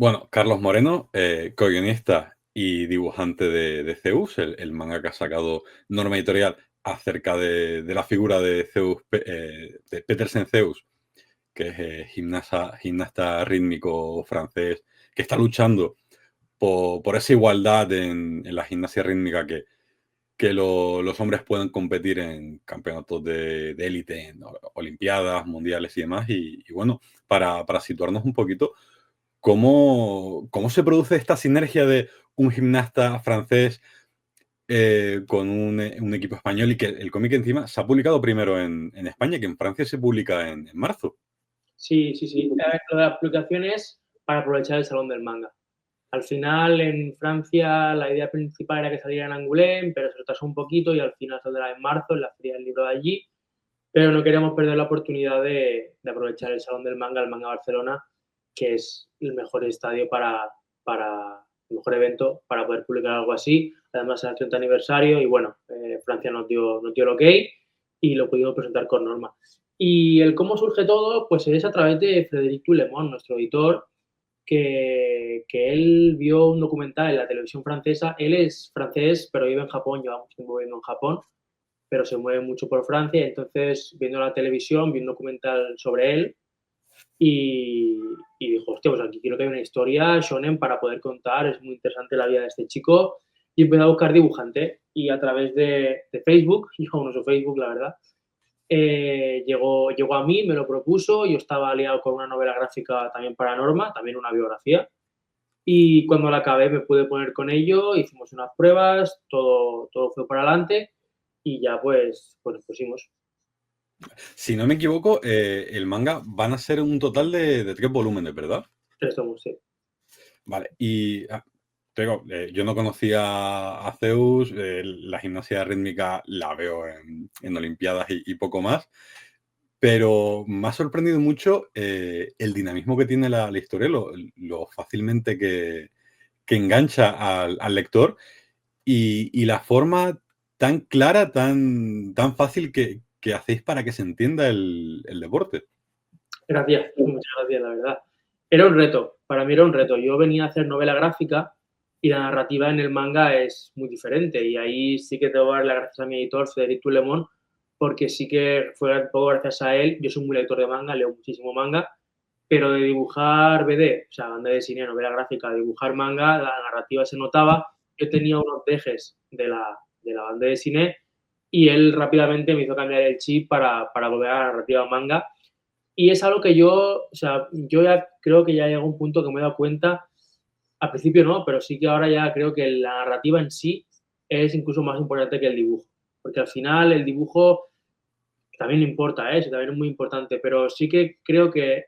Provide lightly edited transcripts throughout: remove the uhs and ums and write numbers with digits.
Bueno, Carlos Moreno, co-guionista y dibujante de Zeus, el manga que ha sacado Norma Editorial acerca de la figura de Zeus, de Petersen Zeus, que es gimnasta rítmico francés, que está luchando por esa igualdad en la gimnasia rítmica, que los hombres puedan competir en campeonatos de élite, en olimpiadas, mundiales y demás. Y bueno, para situarnos un poquito, ¿cómo se produce esta sinergia de un gimnasta francés con un equipo español? Y que el cómic encima se ha publicado primero en España, que en Francia se publica en marzo. Sí, sí, sí. Lo de la aplicación es para aprovechar el Salón del Manga. Al final, en Francia, la idea principal era que saliera en Angoulême, pero se retrasó un poquito y al final saldrá en marzo, en la Feria del Libro de allí. Pero no queremos perder la oportunidad de aprovechar el Salón del Manga, el Manga Barcelona, que es el mejor estadio el mejor evento para poder publicar algo así. Además, es el 30 aniversario y bueno, Francia nos dio el ok y lo pudimos presentar con Norma. Y el cómo surge todo, pues es a través de Frédéric Toulemont, nuestro editor, que él vio un documental en la televisión francesa. Él es francés, pero vive en Japón, lleva mucho tiempo viviendo en Japón, pero se mueve mucho por Francia. Entonces, viendo la televisión, vi un documental sobre él y dijo, hostia, pues aquí quiero que haya una historia shonen para poder contar, es muy interesante la vida de este chico. Y empecé a buscar dibujante y a través de Facebook, yo no uso Facebook, la verdad, llegó a mí, me lo propuso, yo estaba aliado con una novela gráfica también para Norma, también una biografía, y cuando la acabé me pude poner con ello, hicimos unas pruebas, todo fue para adelante y ya pues nos pusimos. Si no me equivoco, el manga van a ser un total de 3 volúmenes, ¿verdad? Tres tomos, sí. Vale, y yo no conocía a Zeus, la gimnasia rítmica la veo en Olimpiadas y poco más, pero me ha sorprendido mucho el dinamismo que tiene la historia, lo fácilmente que engancha al lector y la forma tan clara, tan fácil que hacéis para que se entienda el deporte. Gracias, muchas gracias, la verdad. Era un reto, para mí era un reto. Yo venía a hacer novela gráfica y la narrativa en el manga es muy diferente y ahí sí que tengo que dar las gracias a mi editor, Federico Lemón, porque sí que fue un poco gracias a él. Yo soy muy lector de manga, leo muchísimo manga, pero de dibujar BD, o sea, banda de cine, novela gráfica, dibujar manga, la narrativa se notaba. Yo tenía unos dejes de la banda de cine y él rápidamente me hizo cambiar el chip para volver a la narrativa manga. Y es algo que yo, o sea, yo ya creo que ya llegó un punto que me he dado cuenta, al principio no, pero sí que ahora ya creo que la narrativa en sí es incluso más importante que el dibujo, porque al final el dibujo también importa, eso también es muy importante, pero sí que creo que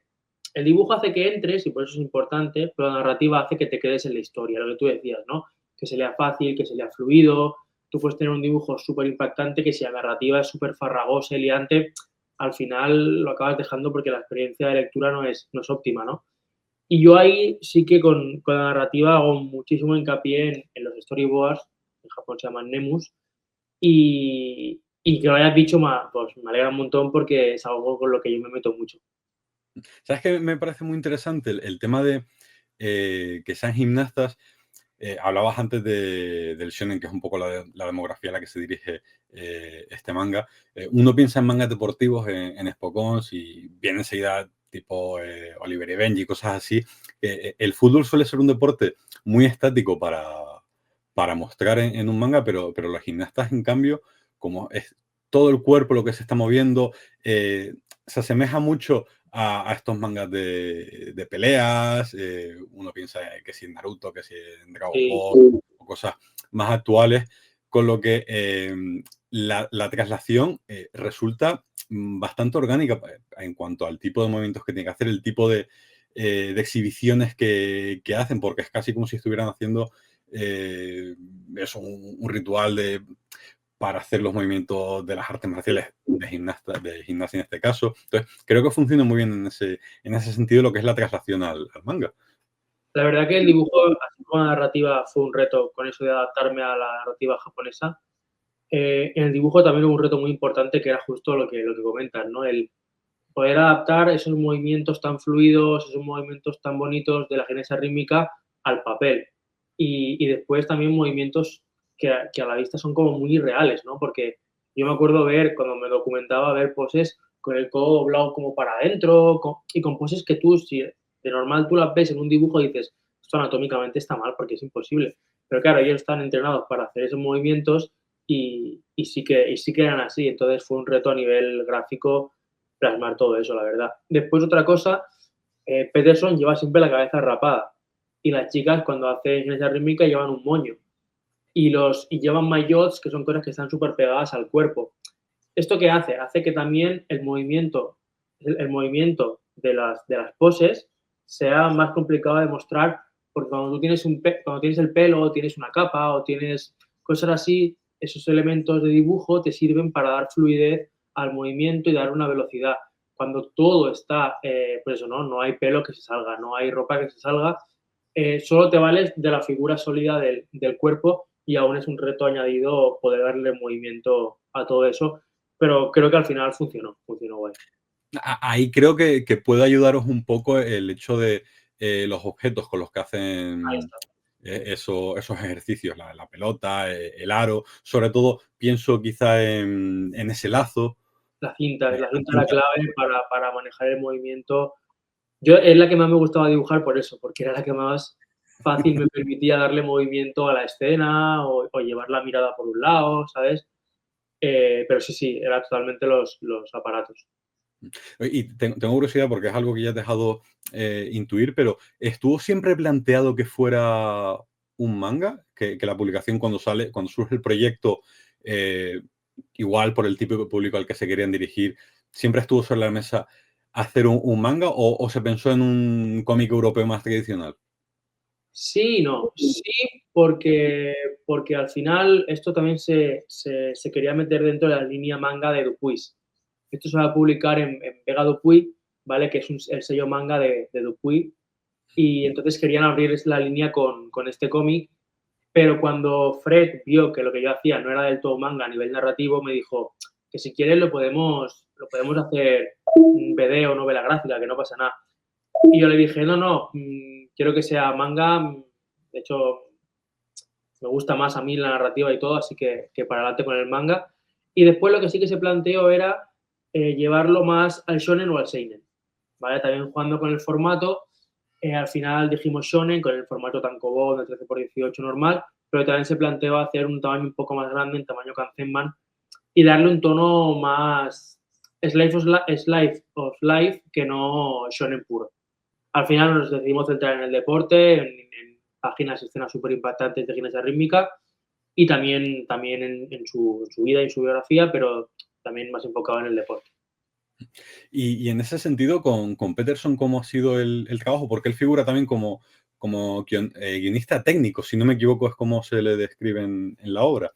el dibujo hace que entres y por eso es importante, pero la narrativa hace que te quedes en la historia, lo que tú decías, ¿no? Que se lea fácil, que se lea fluido. Tú puedes tener un dibujo súper impactante que si la narrativa es súper farragosa y liante, al final lo acabas dejando porque la experiencia de lectura no es óptima, ¿no? Y yo ahí sí que con la narrativa hago muchísimo hincapié en los storyboards, en Japón se llaman Nemus, y que lo hayas dicho, pues me alegra un montón porque es algo con lo que yo me meto mucho. ¿Sabes qué me parece muy interesante? El tema de que sean gimnastas. Hablabas antes del shonen, que es un poco la demografía a la que se dirige este manga. Uno piensa en mangas deportivos, en Spokons, y viene enseguida tipo Oliver y Benji, cosas así. El fútbol suele ser un deporte muy estático para mostrar en un manga, pero los gimnastas, en cambio, como es todo el cuerpo lo que se está moviendo, se asemeja mucho a estos mangas de peleas. Uno piensa que si en Naruto, que si en Dragon Sí, Ball o cosas más actuales, con lo que la traslación resulta bastante orgánica en cuanto al tipo de movimientos que tiene que hacer, el tipo de exhibiciones que hacen, porque es casi como si estuvieran haciendo eso, un ritual para hacer los movimientos de las artes marciales de gimnasia en este caso. Entonces, creo que funciona muy bien en ese sentido lo que es la traslación al manga. la verdad que el dibujo, así como la narrativa, fue un reto con eso de adaptarme a la narrativa japonesa. En el dibujo también hubo un reto muy importante que era justo lo que comentas, ¿no? poder adaptar esos movimientos tan fluidos, esos movimientos tan bonitos de la gimnasia rítmica al papel. Y después también movimientos que a la vista son como muy irreales, ¿no? Porque yo me acuerdo ver, cuando me documentaba, ver poses con el codo doblado como para adentro y con poses que tú, si de normal tú las ves en un dibujo y dices, esto anatómicamente está mal porque es imposible. Pero claro, ellos están entrenados para hacer esos movimientos y sí que eran así. Entonces fue un reto a nivel gráfico plasmar todo eso, la verdad. Después otra cosa, Peterson lleva siempre la cabeza rapada y las chicas cuando hacen gimnasia rítmica llevan un moño y llevan maillots que son cosas que están súper pegadas al cuerpo. ¿Esto qué hace? Hace que también el movimiento de las poses sea más complicado de mostrar porque cuando tú tienes, cuando tienes el pelo o tienes una capa o tienes cosas así, esos elementos de dibujo te sirven para dar fluidez al movimiento y dar una velocidad. Cuando todo está, pues eso, ¿no? No hay pelo que se salga, no hay ropa que se salga, solo te vales de la figura sólida del cuerpo y aún es un reto añadido poder darle movimiento a todo eso, pero creo que al final funcionó guay. Ahí creo que puede ayudaros un poco el hecho de los objetos con los que Ahí hacen está. esos ejercicios, la pelota, el aro, sobre todo pienso quizá en ese lazo, La cinta, la la cinta es la cinta. clave para manejar el movimiento. Yo es la que más me gustaba dibujar por eso, porque era la que más fácil me permitía darle movimiento a la escena o llevar la mirada por un lado, ¿sabes? Pero sí, era totalmente los aparatos. Y tengo curiosidad porque es algo que ya has dejado intuir, pero ¿estuvo siempre planteado que fuera un manga? Que la publicación cuando sale, cuando surge el proyecto, eh, igual por el tipo de público al que se querían dirigir, ¿siempre estuvo sobre la mesa hacer un manga o se pensó en un cómic europeo más tradicional? Sí y no. Sí, porque al final esto también se quería meter dentro de la línea manga de Dupuis. Esto se va a publicar en Vega Dupuy, ¿vale? Que es el sello manga de Dupuy. Y entonces querían abrir la línea con este cómic, pero cuando Fred vio que lo que yo hacía no era del todo manga a nivel narrativo, me dijo que si quieres lo podemos hacer un video o novela gráfica, que no pasa nada. Y yo le dije, no, quiero que sea manga, de hecho me gusta más a mí la narrativa y todo, así que para adelante con el manga. Y después lo que sí que se planteó era llevarlo más al shonen o al seinen, ¿vale? También jugando con el formato, al final dijimos shonen con el formato tankobon de 13x18 normal, pero también se planteó hacer un tamaño un poco más grande, en tamaño Kanzenban, y darle un tono más slice of life que no shonen puro. Al final nos decidimos centrar en el deporte, en páginas y escenas súper impactantes de gimnasia rítmica y también en su vida y su biografía, pero también más enfocado en el deporte. Y en ese sentido, con Peterson, ¿cómo ha sido el trabajo? Porque él figura también como guionista técnico, si no me equivoco, es como se le describe en la obra.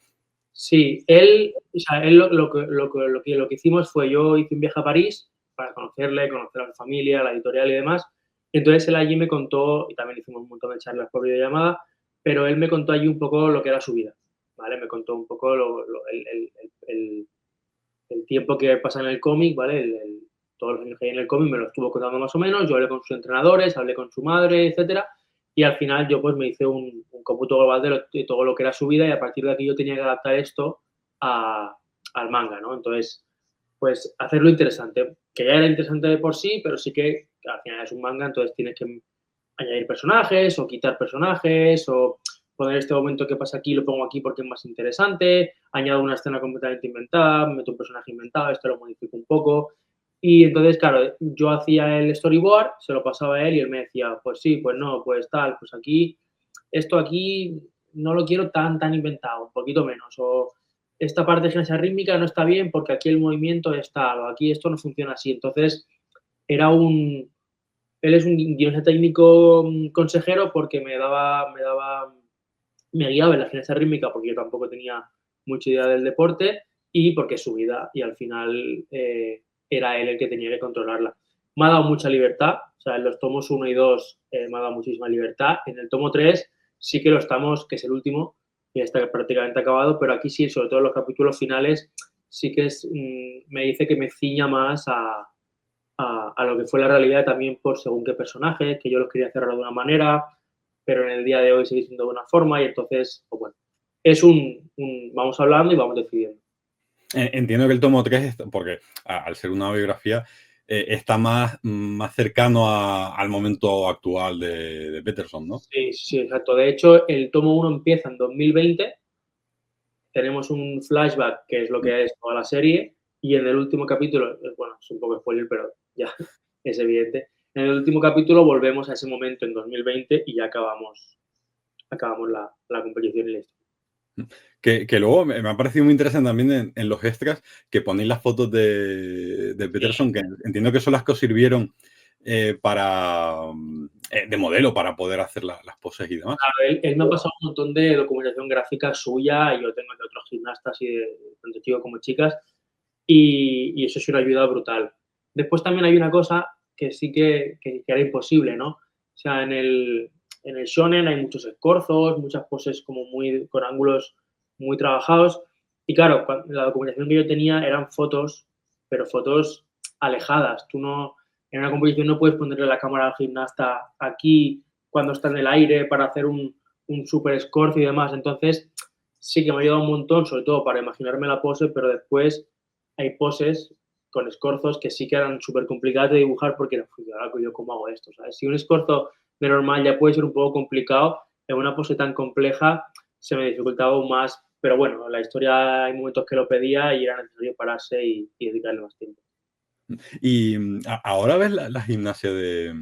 Sí, él lo que hicimos fue, yo hice un viaje a París para conocerle, conocer a su familia, la editorial y demás. Entonces él allí me contó, y también hicimos un montón de charlas por videollamada, pero él me contó allí un poco lo que era su vida, ¿vale? Me contó un poco el tiempo que pasa en el cómic, ¿vale? Todos los años que hay en el cómic me lo estuvo contando más o menos, yo hablé con sus entrenadores, hablé con su madre, etcétera, y al final yo pues me hice un cómputo global de todo lo que era su vida y a partir de aquí yo tenía que adaptar esto al manga, ¿no? Entonces, pues hacerlo interesante, que ya era interesante de por sí, pero sí que al final es un manga, entonces tienes que añadir personajes o quitar personajes o poner este momento que pasa aquí, lo pongo aquí porque es más interesante, añado una escena completamente inventada, meto un personaje inventado, esto lo modifico un poco. Y entonces, claro, yo hacía el storyboard, se lo pasaba a él y él me decía, pues sí, pues no, pues tal, pues aquí, esto aquí no lo quiero tan inventado, un poquito menos. O esta parte de gimnasia rítmica no está bien porque aquí el movimiento es tal, o aquí esto no funciona así. Entonces, era él es un guionista técnico consejero porque me guiaba en la gimnasia rítmica porque yo tampoco tenía mucha idea del deporte y porque es su vida y al final era él el que tenía que controlarla. Me ha dado mucha libertad, o sea, en los tomos 1 y 2 me ha dado muchísima libertad. En el tomo 3 sí que lo estamos, que es el último, y está prácticamente acabado, pero aquí sí, sobre todo en los capítulos finales, sí que me dice que me ciña más a lo que fue la realidad también por según qué personajes, que yo los quería cerrar de una manera, pero en el día de hoy sigue siendo de una forma y entonces, pues bueno, es vamos hablando y vamos decidiendo. Entiendo que el tomo 3, porque al ser una biografía, está más cercano al momento actual de Peterson, ¿no? Sí, sí, exacto. De hecho, el tomo 1 empieza en 2020, tenemos un flashback, que es lo que es toda la serie, y en el último capítulo, bueno, es un poco spoiler, pero ya es evidente. En el último capítulo volvemos a ese momento en 2020 y ya acabamos la competición y la historia. Que luego me ha parecido muy interesante también en los extras que ponéis las fotos de Peterson, que entiendo que son las que os sirvieron de modelo para poder hacer las poses y demás. Claro, él me ha pasado un montón de documentación gráfica suya y yo tengo de otros gimnastas y de tanto chicos como chicas y eso es una ayuda brutal. Después también hay una cosa que sí que era imposible, ¿no? O sea, en el shonen hay muchos escorzos, muchas poses como muy con ángulos muy trabajados y claro, la documentación que yo tenía eran fotos, pero fotos alejadas. Tú no, en una composición no puedes ponerle la cámara al gimnasta aquí cuando está en el aire para hacer un super escorzo y demás. Entonces, sí que me ha ayudado un montón, sobre todo para imaginarme la pose, pero después hay poses con escorzos que sí que eran súper complicadas de dibujar porque era, yo cómo hago esto, ¿sabes? Si un escorzo de normal ya puede ser un poco complicado, en una pose tan compleja se me dificultaba aún más, pero bueno, la historia hay momentos que lo pedía y era necesario pararse y dedicarle más tiempo. Y ahora ves la gimnasia de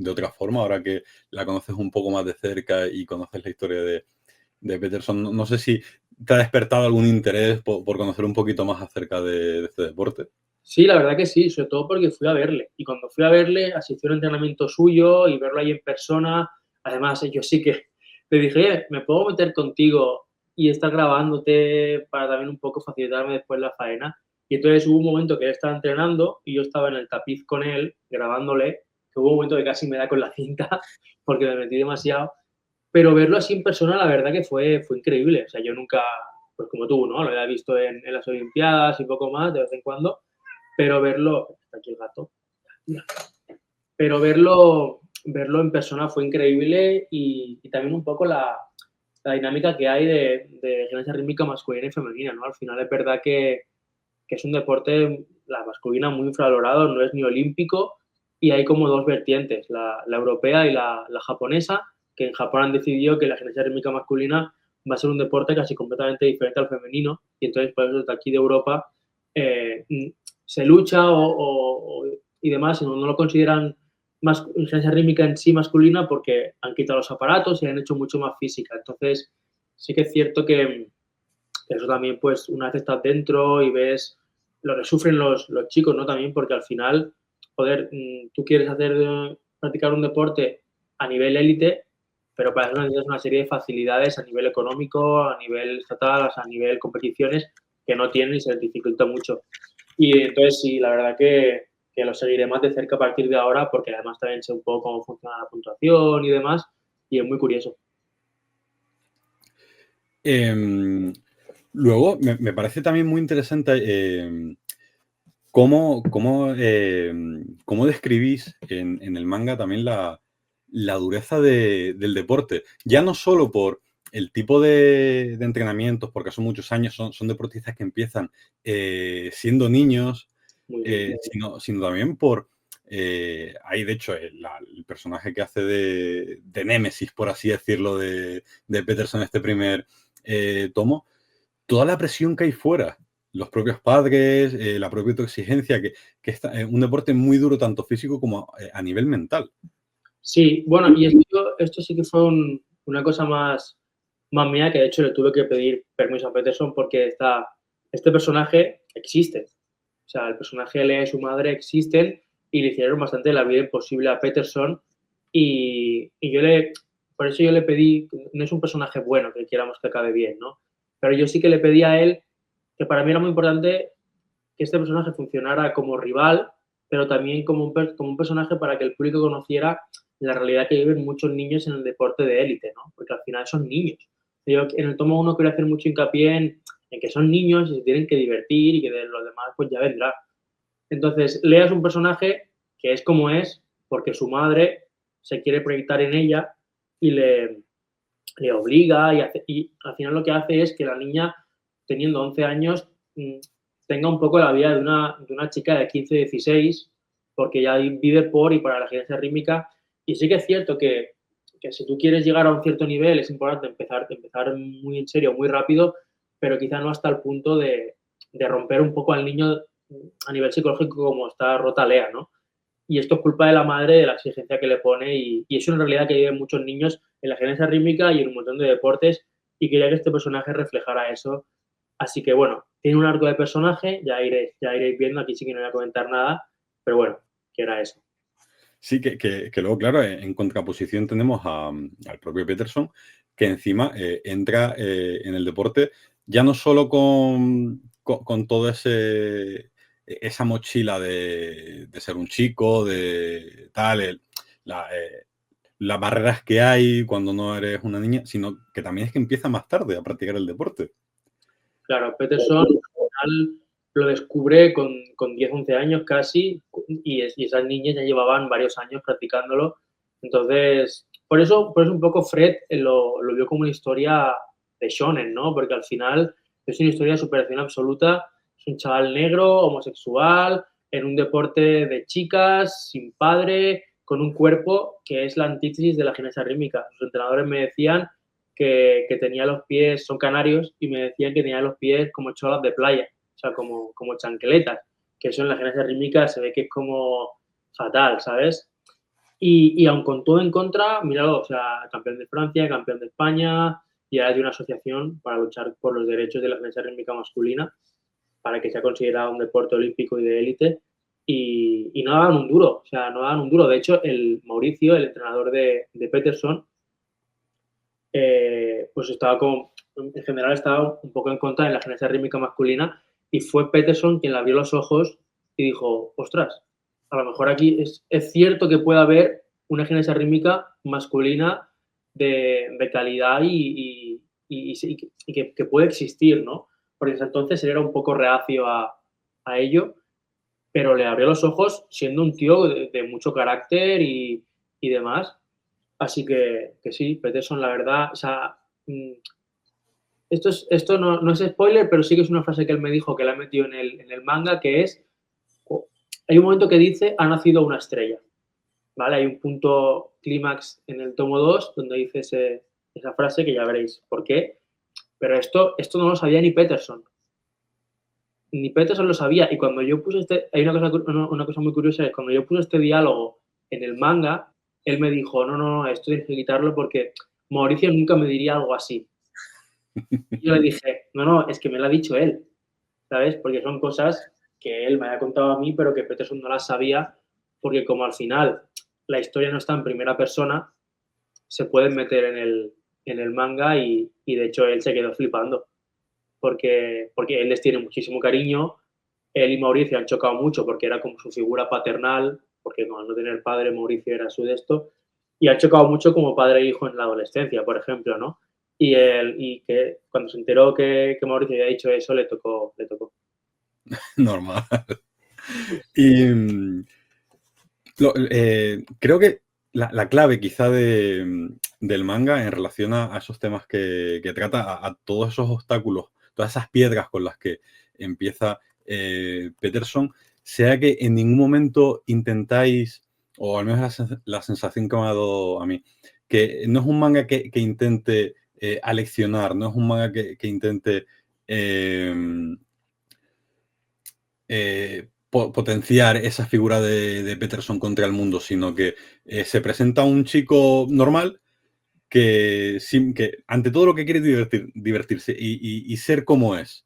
otra forma, ahora que la conoces un poco más de cerca y conoces la historia de Peterson. No sé si te ha despertado algún interés por conocer un poquito más acerca de este deporte. Sí, la verdad que sí, sobre todo porque fui a verle. Y cuando fui a verle, asistió a un entrenamiento suyo y verlo ahí en persona. Además, yo sí que le dije, oye, ¿me puedo meter contigo y estar grabándote para también un poco facilitarme después la faena? Y entonces hubo un momento que él estaba entrenando y yo estaba en el tapiz con él, grabándole, que hubo un momento que casi me da con la cinta porque me metí demasiado. Pero verlo así en persona, la verdad que fue increíble. O sea, yo nunca, pues como tú, ¿no? Lo había visto en las Olimpiadas y poco más, de vez en cuando, pero verlo, está aquí el gato, pero verlo en persona fue increíble y también un poco la dinámica que hay de gimnasia rítmica masculina y femenina, ¿no? Al final es verdad que es un deporte, la masculina muy infravalorado, no es ni olímpico y hay como dos vertientes, la europea y la japonesa, que en Japón han decidido que la gimnasia rítmica masculina va a ser un deporte casi completamente diferente al femenino y entonces por eso desde aquí de Europa eh, se lucha y demás, y no lo consideran más gimnasia rítmica en sí masculina porque han quitado los aparatos y han hecho mucho más física. Entonces, sí que es cierto que eso también, pues, una vez estás dentro y ves lo que sufren los chicos, ¿no? También porque al final, joder, tú quieres practicar un deporte a nivel élite, pero para eso necesitas una serie de facilidades a nivel económico, a nivel estatal, a nivel competiciones, que no tienen y se les dificulta mucho. Y entonces sí, la verdad que lo seguiré más de cerca a partir de ahora, porque además también sé un poco cómo funciona la puntuación y demás, y es muy curioso. Em, Luego, me parece también muy interesante cómo describís en el manga también la dureza del deporte. Ya no solo por el tipo de entrenamientos, porque son muchos años, son deportistas que empiezan siendo niños, Muy bien. sino también por... hay, de hecho, el personaje que hace de Némesis, por así decirlo, de Peterson, este primer tomo, toda la presión que hay fuera, los propios padres, la propia autoexigencia, que es un deporte muy duro, tanto físico como a nivel mental. Sí, bueno, y esto sí que fue una cosa más mía, que de hecho le tuve que pedir permiso a Peterson porque este personaje existe. O sea, el personaje de Lea y su madre existen y le hicieron bastante la vida imposible a Peterson por eso yo le pedí, no es un personaje bueno que queramos que acabe bien, ¿no? Pero yo sí que le pedí a él, que para mí era muy importante que este personaje funcionara como rival, pero también como un personaje para que el público conociera la realidad que viven muchos niños en el deporte de élite, ¿no? Porque al final son niños. Yo en el tomo 1 quiero hacer mucho hincapié en que son niños y se tienen que divertir y que de los demás pues ya vendrá. Entonces, Lea es un personaje que es como es porque su madre se quiere proyectar en ella y le obliga y al final lo que hace es que la niña, teniendo 11 años, tenga un poco la vida de una chica de 15, 16, porque ya vive por y para la gimnasia rítmica. Y sí que es cierto que si tú quieres llegar a un cierto nivel es importante empezar muy en serio, muy rápido, pero quizá no hasta el punto de romper un poco al niño a nivel psicológico como está rota Lea, ¿no? Y esto es culpa de la madre, de la exigencia que le pone y es una realidad que viven muchos niños en la gimnasia rítmica y en un montón de deportes y quería que este personaje reflejara eso. Así que bueno, tiene un arco de personaje, ya iréis viendo, aquí sí que no voy a comentar nada, pero bueno, que era eso. Sí, que luego, claro, en contraposición tenemos al propio Peterson, que encima entra en el deporte ya no solo con todo esa mochila de ser un chico, de tal, las barreras que hay cuando no eres una niña, sino que también es que empieza más tarde a practicar el deporte. Claro, Peterson al final lo descubre con 10, 11 años casi y esas niñas ya llevaban varios años practicándolo. Entonces, por eso un poco Fred lo vio como una historia de shonen, ¿no? Porque al final es una historia de superación absoluta. Es un chaval negro, homosexual, en un deporte de chicas, sin padre, con un cuerpo que es la antítesis de la gimnasia rítmica. Sus entrenadores me decían que tenía los pies, son canarios, y me decían que tenía los pies como cholas de playa, o sea, como chancletas, que eso en la gimnasia rítmica se ve que es como fatal, ¿sabes? Y aun con todo en contra, míralo, o sea, campeón de Francia, campeón de España, y ahora hay una asociación para luchar por los derechos de la gimnasia rítmica masculina, para que sea considerado un deporte olímpico y de élite, y no daban un duro, o sea, no daban un duro. De hecho, el Mauricio, el entrenador de Peterson, pues estaba como, en general estaba un poco en contra de la gimnasia rítmica masculina y fue Peterson quien le abrió los ojos y dijo, ostras, a lo mejor aquí es cierto que puede haber una gimnasia rítmica masculina de calidad y que puede existir, ¿no? Porque desde entonces él era un poco reacio a ello, pero le abrió los ojos siendo un tío de mucho carácter y demás. Así que sí, Peterson, la verdad, o sea, esto no es spoiler, pero sí que es una frase que él me dijo que la ha metido en el manga, que es, hay un momento que dice, ha nacido una estrella, ¿vale? Hay un punto clímax en el tomo 2 donde dice esa frase que ya veréis por qué, pero esto no lo sabía ni Peterson. Ni Peterson lo sabía, y cuando yo puse hay una cosa muy curiosa, es cuando yo puse este diálogo en el manga, él me dijo, no, esto tienes que quitarlo porque Mauricio nunca me diría algo así. Y yo le dije, no, es que me lo ha dicho él, ¿sabes? Porque son cosas que él me había contado a mí, pero que Peterson no las sabía, porque como al final la historia no está en primera persona, se pueden meter en el manga y de hecho él se quedó flipando, porque él les tiene muchísimo cariño, él y Mauricio han chocado mucho porque era como su figura paternal, porque al no tener padre, Mauricio era su de esto, y han chocado mucho como padre e hijo en la adolescencia, por ejemplo, ¿no? Y que cuando se enteró que Mauricio había dicho eso, le tocó. Normal. Y creo que la clave quizá del manga en relación a esos temas que trata, a todos esos obstáculos, todas esas piedras con las que empieza Peterson, sea que en ningún momento intentáis, o al menos la sensación que me ha dado a mí, que no es un manga que intente aleccionar, no es un manga que intente potenciar esa figura de Peterson contra el mundo, sino que se presenta un chico normal que ante todo lo que quiere es divertirse y ser como es,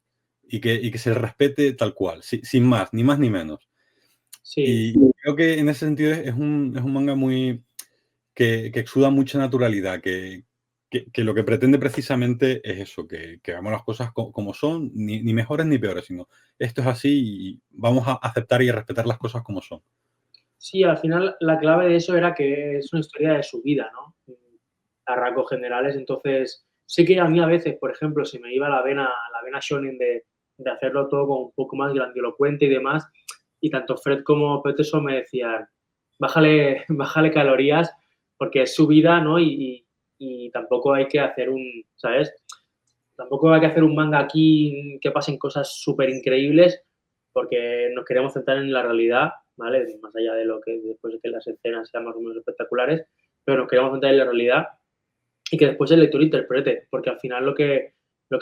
y que se respete tal cual, sin más, ni más ni menos. Sí, Y creo que en ese sentido es un manga muy que exuda mucha naturalidad, que lo que pretende precisamente es eso, que veamos las cosas como son, ni mejores ni peores, sino esto es así y vamos a aceptar y a respetar las cosas como son. sí, al final la clave de eso era que es una historia de su vida, ¿no? A rasgos generales, entonces sí que a mí a veces, por ejemplo, si me iba la vena shonen de hacerlo todo como un poco más grandilocuente y demás, y tanto Fred como Peterson me decían, bájale calorías porque es su vida, ¿no? Y tampoco hay que hacer ¿sabes? Tampoco hay que hacer un manga aquí que pasen cosas súper increíbles porque nos queremos centrar en la realidad, ¿vale? Más allá de lo que después de que las escenas sean más o menos espectaculares, pero nos queremos centrar en la realidad y que después el lector interprete, porque al final lo que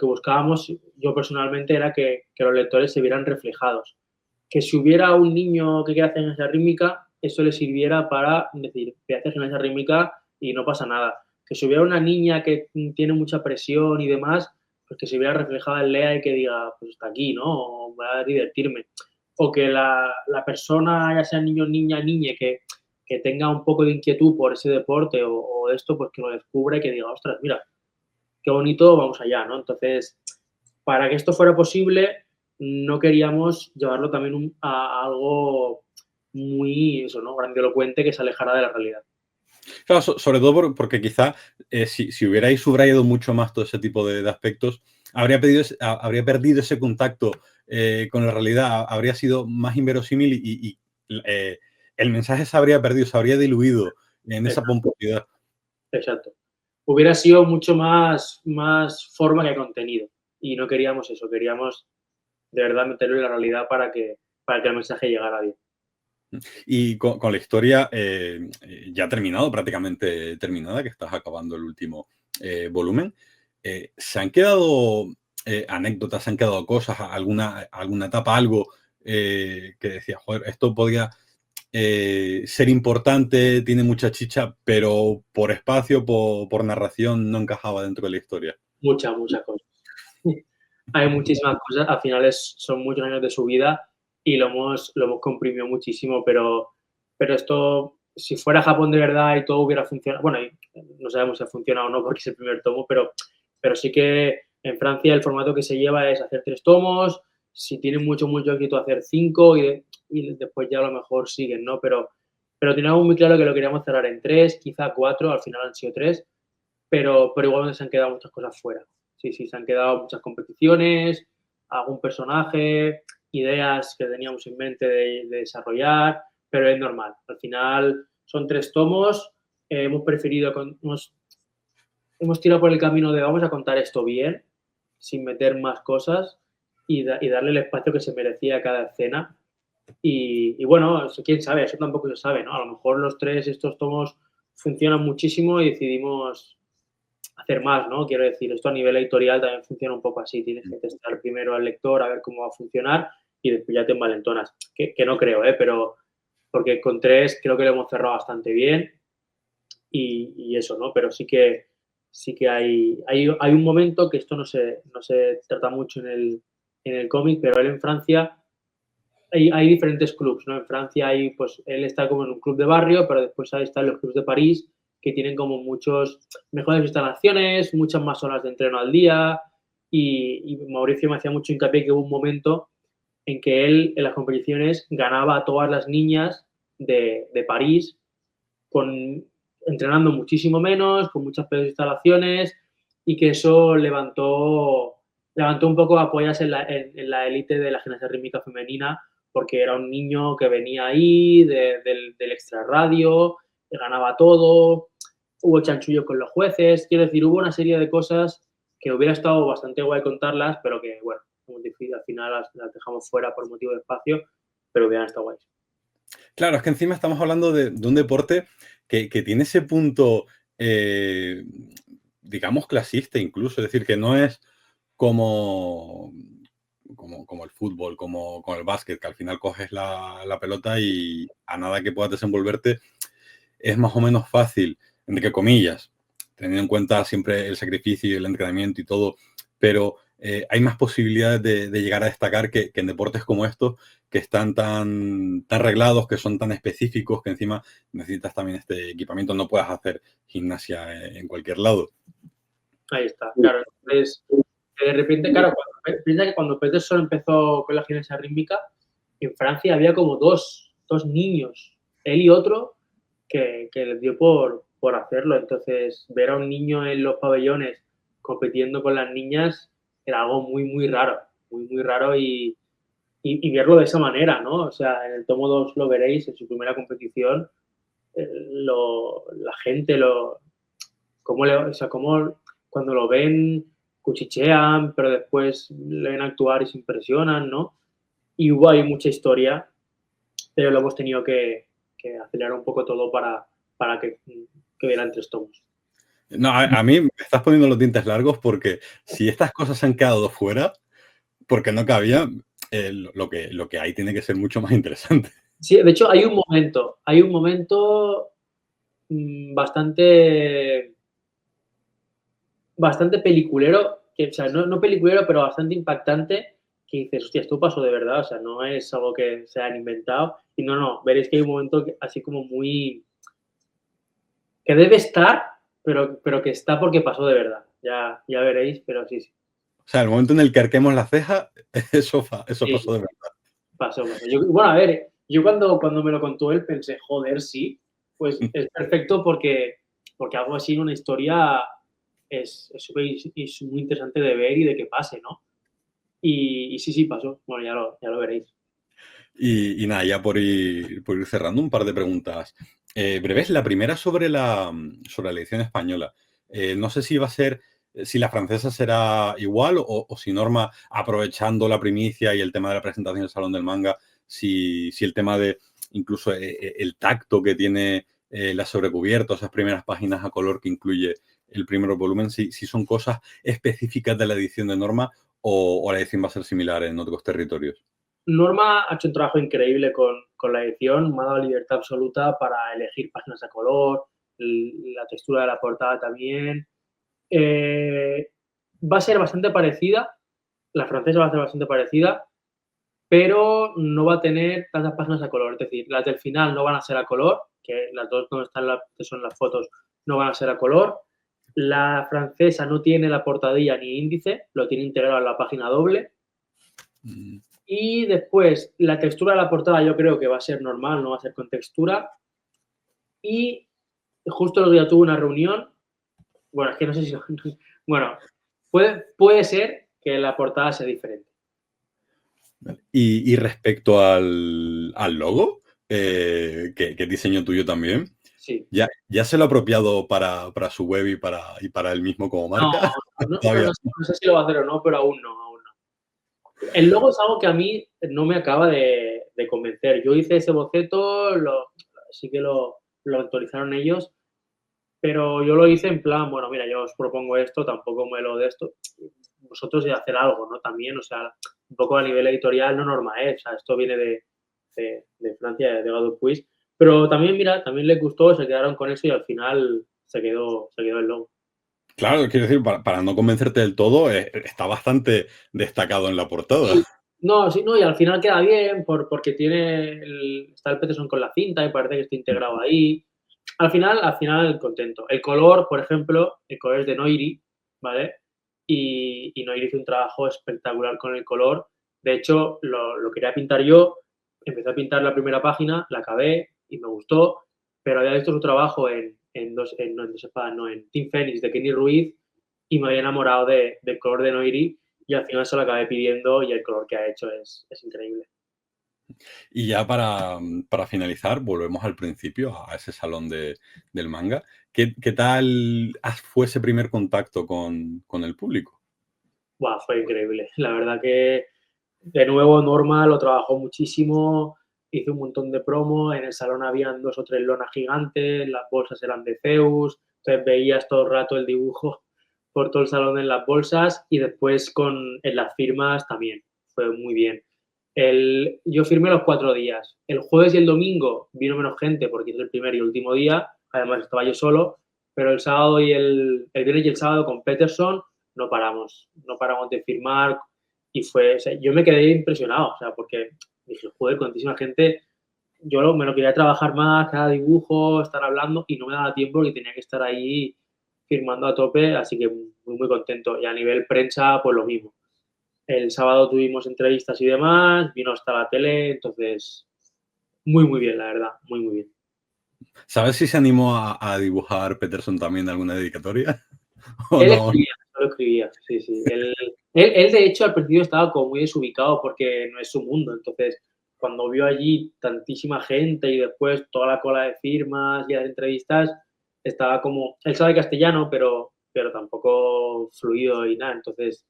buscábamos, yo personalmente, era que los lectores se vieran reflejados. Que si hubiera un niño que quiera hacer gimnasia rítmica, eso le sirviera para decir, que hace gimnasia rítmica y no pasa nada. Que si hubiera una niña que tiene mucha presión y demás, pues que se viera reflejada en Lea y que diga, pues está aquí, ¿no? O voy a divertirme. O que la persona, ya sea niño, niña, niñe, que tenga un poco de inquietud por ese deporte o esto, pues que lo descubra y que diga, ostras, mira, qué bonito, vamos allá, ¿no? Entonces, para que esto fuera posible, no queríamos llevarlo también a algo muy, eso, ¿no? Grandilocuente que se alejara de la realidad. Claro, sobre todo porque quizá si hubierais subrayado mucho más todo ese tipo de aspectos, habría perdido ese contacto con la realidad, habría sido más inverosímil y el mensaje se habría perdido, se habría diluido en esa Exacto, pomposidad. exacto. Hubiera sido mucho más forma que contenido. Y no queríamos eso, queríamos de verdad meterlo en la realidad para que el mensaje llegara bien. Y con la historia ya terminado, prácticamente terminada, que estás acabando el último volumen, ¿se han quedado anécdotas, se han quedado cosas, alguna etapa, algo que decía, joder, esto podría ser importante, tiene mucha chicha, pero por espacio, por narración, no encajaba dentro de la historia? Muchas cosas. Hay muchísimas cosas, al final son muchos años de su vida y lo hemos comprimido muchísimo, pero esto, si fuera Japón de verdad y todo hubiera funcionado, bueno, no sabemos si ha funcionado o no porque es el primer tomo, pero sí que en Francia el formato que se lleva es hacer 3 tomos, si tienen mucho éxito hacer 5 y después ya a lo mejor siguen, ¿no? Pero teníamos muy claro que lo queríamos cerrar en 3, quizá 4, al final han sido 3, pero igualmente se han quedado muchas cosas fuera. Sí, se han quedado muchas competiciones, algún personaje, ideas que teníamos en mente de desarrollar, pero es normal. Al final son 3 tomos, hemos preferido, hemos tirado por el camino de vamos a contar esto bien, sin meter más cosas y darle el espacio que se merecía a cada escena. Y bueno, quién sabe, eso tampoco se sabe, ¿no? A lo mejor estos tomos funcionan muchísimo y decidimos hacer más, ¿no? Quiero decir, esto a nivel editorial también funciona un poco así. Tienes que testar primero al lector a ver cómo va a funcionar y después ya te envalentonas. Que no creo, pero porque con 3 creo que lo hemos cerrado bastante bien y eso, ¿no? Pero sí que hay un momento que esto no se trata mucho en el cómic, pero él en Francia hay diferentes clubs, ¿no? En Francia pues él está como en un club de barrio, pero después ahí están los clubs de París que tienen como muchos mejores instalaciones, muchas más horas de entreno al día y Mauricio me hacía mucho hincapié que hubo un momento en que él en las competiciones ganaba a todas las niñas de París con, entrenando muchísimo menos, con muchas peores instalaciones y que eso levantó un poco apoyas en la élite de la gimnasia rítmica femenina porque era un niño que venía ahí del extrarradio, que ganaba todo, hubo chanchullo con los jueces, quiero decir, hubo una serie de cosas que hubiera estado bastante guay contarlas, pero que, bueno, como difícil, al final las dejamos fuera por motivo de espacio, pero hubieran estado guays. Claro, es que encima estamos hablando de un deporte que tiene ese punto, eh, digamos, clasista incluso, es decir, que no es como, como el fútbol, como el básquet, que al final coges la pelota y a nada que puedas desenvolverte es más o menos fácil, entre comillas, teniendo en cuenta siempre el sacrificio y el entrenamiento y todo, pero hay más posibilidades de llegar a destacar que en deportes como estos, que están tan reglados, que son tan específicos, que encima necesitas también este equipamiento, no puedes hacer gimnasia en cualquier lado. Ahí está, claro. Entonces, de repente, claro, piensa que cuando Peterson empezó con la gimnasia rítmica, en Francia había como dos niños, él y otro, que les dio por hacerlo. Entonces, ver a un niño en los pabellones compitiendo con las niñas era algo muy raro, muy raro y verlo de esa manera, ¿no? O sea, en el tomo 2 lo veréis, en su primera competición, la gente, o sea, cómo cuando lo ven cuchichean, pero después le ven actuar y se impresionan, ¿no? Y hubo ahí mucha historia, pero lo hemos tenido que acelerar un poco todo para que hubieran 3 tomos. No, a mí me estás poniendo los dientes largos porque si estas cosas se han quedado fuera, porque no cabía, lo que hay tiene que ser mucho más interesante. Sí, de hecho, hay un momento, bastante peliculero, que, o sea, no peliculero, pero bastante impactante, que dices: "Hostia, esto pasó de verdad", o sea, no es algo que se han inventado. Y no, veréis que hay un momento que así como muy que debe estar, pero que está porque pasó de verdad. Ya veréis, pero sí, sí. O sea, el momento en el que arquemos la ceja, eso Sí, pasó de verdad. pasó. Bueno, a ver, yo cuando me lo contó él pensé: "Joder, sí, pues es perfecto porque algo así en una historia es súper es muy interesante de ver y de que pase", ¿no? Y sí, pasó. Bueno, ya lo veréis. Y nada, ya por ir cerrando, un par de preguntas breves. La primera sobre la edición española. No sé si va a ser, si la francesa será igual o si Norma, aprovechando la primicia y el tema de la presentación del Salón del Manga, si el tema de incluso el tacto que tiene la sobrecubierta, esas primeras páginas a color que incluye el primer volumen, si son cosas específicas de la edición de Norma o la edición va a ser similar en otros territorios. Norma ha hecho un trabajo increíble con la edición, me ha dado libertad absoluta para elegir páginas a color, la textura de la portada también. Eh, Va a ser bastante parecida, la francesa va a ser bastante parecida, pero no va a tener tantas páginas a color. Es decir, las del final no van a ser a color, que las dos donde están que son las fotos no van a ser a color. La francesa no tiene la portadilla ni índice, lo tiene integrado en la página doble. Mm. Y después, la textura de la portada yo creo que va a ser normal, no va a ser con textura. Y justo el otro día tuve una reunión, bueno, es que no sé si bueno, puede ser que la portada sea diferente. Y respecto al logo, que es diseño tuyo también, Sí. ¿ya se lo ha apropiado para su web y para él mismo como No, marca? bueno, Todavía no. no sé si lo va a hacer o no, pero aún no. El logo es algo que a mí no me acaba de convencer. Yo hice ese boceto, sí que lo actualizaron ellos, pero yo lo hice en plan, bueno, mira, yo os propongo esto, tampoco me lo de esto. Vosotros de hacer algo, ¿no? También, o sea, un poco a nivel editorial, no norma, ¿eh? O sea, esto viene de Francia, de God Quiz. Pero también, mira, también les gustó, se quedaron con eso y al final se quedó el logo. Claro, quiero decir, para no convencerte del todo, está bastante destacado en la portada. Sí. No, sí, no, y al final queda bien porque está el Peterson con la cinta y parece que está integrado ahí. Al final contento. El color, por ejemplo, el color es de Noiri, ¿vale? Y Noiri hizo un trabajo espectacular con el color. De hecho, lo quería pintar yo, empecé a pintar la primera página, la acabé y me gustó, pero había visto su trabajo no, en Dos Espadas, no, en Team Phoenix de Kenny Ruiz y me había enamorado del color de Noiri y al final se lo acabé pidiendo y el color que ha hecho es increíble. Y ya para finalizar, volvemos al principio, a ese salón del manga. ¿Qué tal fue ese primer contacto con el público? Buah, fue increíble. La verdad que, de nuevo, Norma lo trabajó muchísimo, hizo un montón de promo, en el salón habían 2 o 3 lonas gigantes, las bolsas eran de Zeus, entonces veías todo el rato el dibujo por todo el salón en las bolsas y después en las firmas también, fue muy bien. Yo firmé los 4 días. El jueves y el domingo vino menos gente porque es el primer y último día, además estaba yo solo, pero el sábado y el viernes y el sábado con Peterson no paramos de firmar y o sea, yo me quedé impresionado, o sea, porque dije, joder, con tantísima gente, me lo quería trabajar más, cada dibujo, estar hablando y no me daba tiempo porque tenía que estar ahí firmando a tope, así que muy contento. Y a nivel prensa, pues lo mismo. El sábado tuvimos entrevistas y demás, vino hasta la tele, entonces muy bien, la verdad, muy bien. ¿Sabes si se animó a dibujar Peterson también alguna dedicatoria? ¿O Él no? escribía, solo escribía, sí. Él, de hecho, al principio estaba como muy desubicado porque no es su mundo. Entonces, cuando vio allí tantísima gente y después toda la cola de firmas y las entrevistas, estaba como, él sabe castellano, pero tampoco fluido y nada, entonces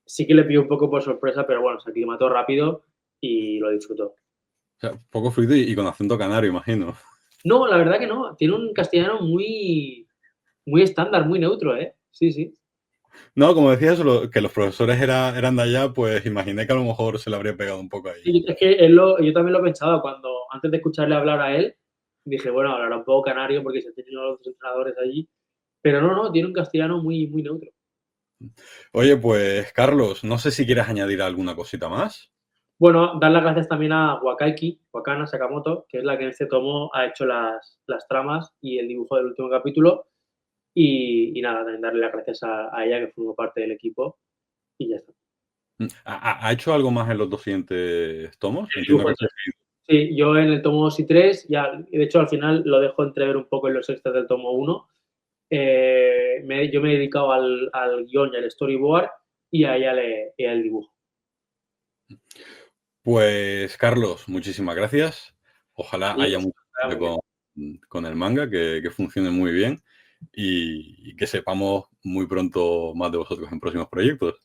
sí que le pilló un poco por sorpresa, pero bueno, se aclimató rápido y lo disfrutó. O sea, poco fluido y con acento canario, imagino. No, la verdad que no, tiene un castellano muy estándar, muy neutro, ¿eh? Sí, sí. No, como decías, que los profesores eran de allá, pues imaginé que a lo mejor se le habría pegado un poco ahí. Sí, es que yo también lo he pensado cuando, antes de escucharle hablar a él, dije, bueno, hablará un poco canario porque se han tenido los entrenadores allí, pero no, tiene un castellano muy neutro. Oye, pues Carlos, no sé si quieres añadir alguna cosita más. Bueno, dar las gracias también a Wakana Sakamoto, que es la que en este tomo ha hecho las tramas y el dibujo del último capítulo. Y nada, también darle las gracias a ella, que formó parte del equipo, y ya está. ¿Ha hecho algo más en los dos siguientes tomos? El Entiendo dibujo, que sí. sí, yo en el tomo 2 y 3, ya, de hecho al final lo dejo entrever un poco en los extras del tomo 1. Yo me he dedicado al guión y al storyboard y a ella y al dibujo. Pues Carlos, muchísimas gracias. Ojalá Y haya mucha muy suerte bien. con el manga, que funcione muy bien y que sepamos muy pronto más de vosotros en próximos proyectos.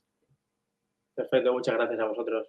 Perfecto, muchas gracias a vosotros.